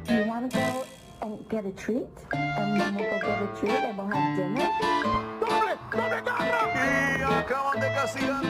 You want to go and get a treat? And then we'll go get a treat and we'll have dinner? ¡Doble! ¡Doble cámara! Y acaban de castigar.